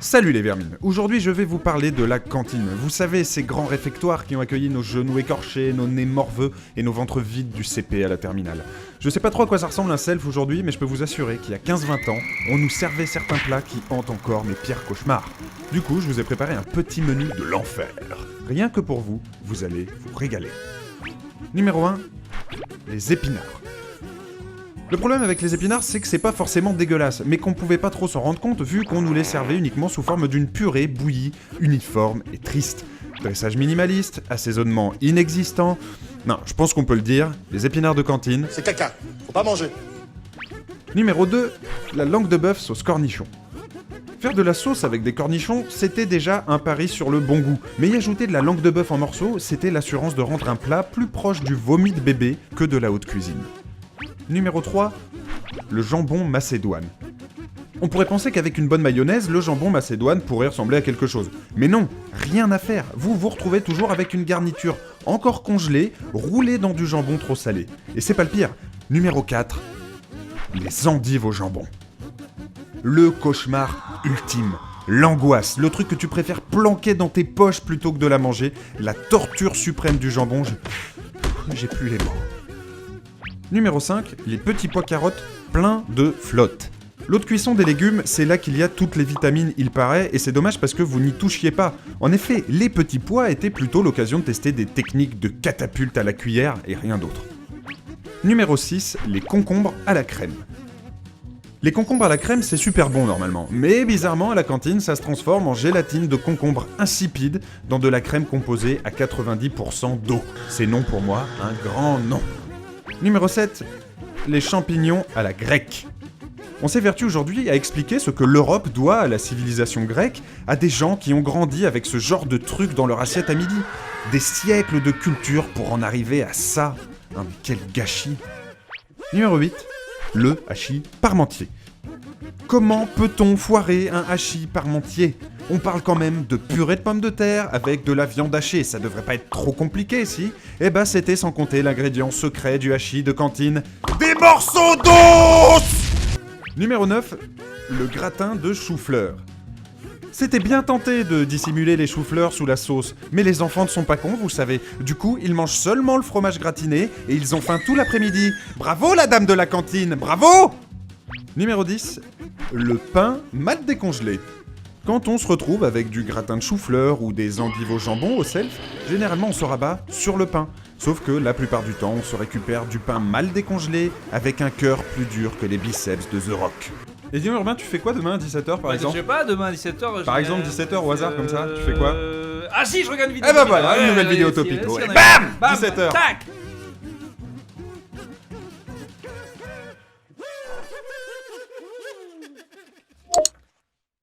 Salut les vermines, aujourd'hui je vais vous parler de la cantine. Vous savez, ces grands réfectoires qui ont accueilli nos genoux écorchés, nos nez morveux et nos ventres vides du CP à la terminale. Je sais pas trop à quoi ça ressemble un self aujourd'hui, mais je peux vous assurer qu'il y a 15-20 ans, on nous servait certains plats qui hantent encore mes pires cauchemars. Du coup, je vous ai préparé un petit menu de l'enfer. Rien que pour vous, vous allez vous régaler. Numéro 1, les épinards. Le problème avec les épinards, c'est que c'est pas forcément dégueulasse, mais qu'on pouvait pas trop s'en rendre compte vu qu'on nous les servait uniquement sous forme d'une purée bouillie, uniforme et triste. Dressage minimaliste, assaisonnement inexistant... Non, je pense qu'on peut le dire, les épinards de cantine... C'est caca, faut pas manger. Numéro 2, la langue de bœuf sauce cornichon. Faire de la sauce avec des cornichons, c'était déjà un pari sur le bon goût, mais y ajouter de la langue de bœuf en morceaux, c'était l'assurance de rendre un plat plus proche du vomi de bébé que de la haute cuisine. Numéro 3, le jambon macédoine. On pourrait penser qu'avec une bonne mayonnaise, le jambon macédoine pourrait ressembler à quelque chose. Mais non, rien à faire. Vous vous retrouvez toujours avec une garniture encore congelée, roulée dans du jambon trop salé. Et c'est pas le pire. Numéro 4, les endives au jambon. Le cauchemar ultime. L'angoisse, le truc que tu préfères planquer dans tes poches plutôt que de la manger. La torture suprême du jambon. J'ai plus les mots. Numéro 5, les petits pois carottes pleins de flotte. L'eau de cuisson des légumes, c'est là qu'il y a toutes les vitamines, il paraît, et c'est dommage parce que vous n'y touchiez pas. En effet, les petits pois étaient plutôt l'occasion de tester des techniques de catapulte à la cuillère et rien d'autre. Numéro 6, les concombres à la crème. Les concombres à la crème, c'est super bon normalement, mais bizarrement à la cantine, ça se transforme en gélatine de concombre insipide dans de la crème composée à 90% d'eau. C'est non pour moi, un grand non. Numéro 7, les champignons à la grecque. On s'évertue aujourd'hui à expliquer ce que l'Europe doit à la civilisation grecque à des gens qui ont grandi avec ce genre de trucs dans leur assiette à midi. Des siècles de culture pour en arriver à ça. Mais quel gâchis. Numéro 8, le hachis parmentier. Comment peut-on foirer un hachis parmentier ? On parle quand même de purée de pommes de terre avec de la viande hachée, ça devrait pas être trop compliqué, si ? Eh ben c'était sans compter l'ingrédient secret du hachis de cantine, des morceaux d'os ! Numéro 9, le gratin de chou-fleur. C'était bien tenté de dissimuler les choux-fleurs sous la sauce, mais les enfants ne sont pas cons, vous savez. Du coup, ils mangent seulement le fromage gratiné et ils ont faim tout l'après-midi. Bravo la dame de la cantine, bravo ! Numéro 10, le pain mal décongelé. Quand on se retrouve avec du gratin de chou-fleur ou des endives au jambon au self, généralement on se rabat sur le pain. Sauf que la plupart du temps, on se récupère du pain mal décongelé avec un cœur plus dur que les biceps de The Rock. Et dis-moi Urbain, tu fais quoi demain à 17h par exemple ? Je sais pas, demain à 17h... Par exemple 17h au hasard comme ça, tu fais quoi ? Ah si, je regarde une vidéo. Eh ben voilà, une nouvelle vidéo Topito. Et bam 17h. Tac.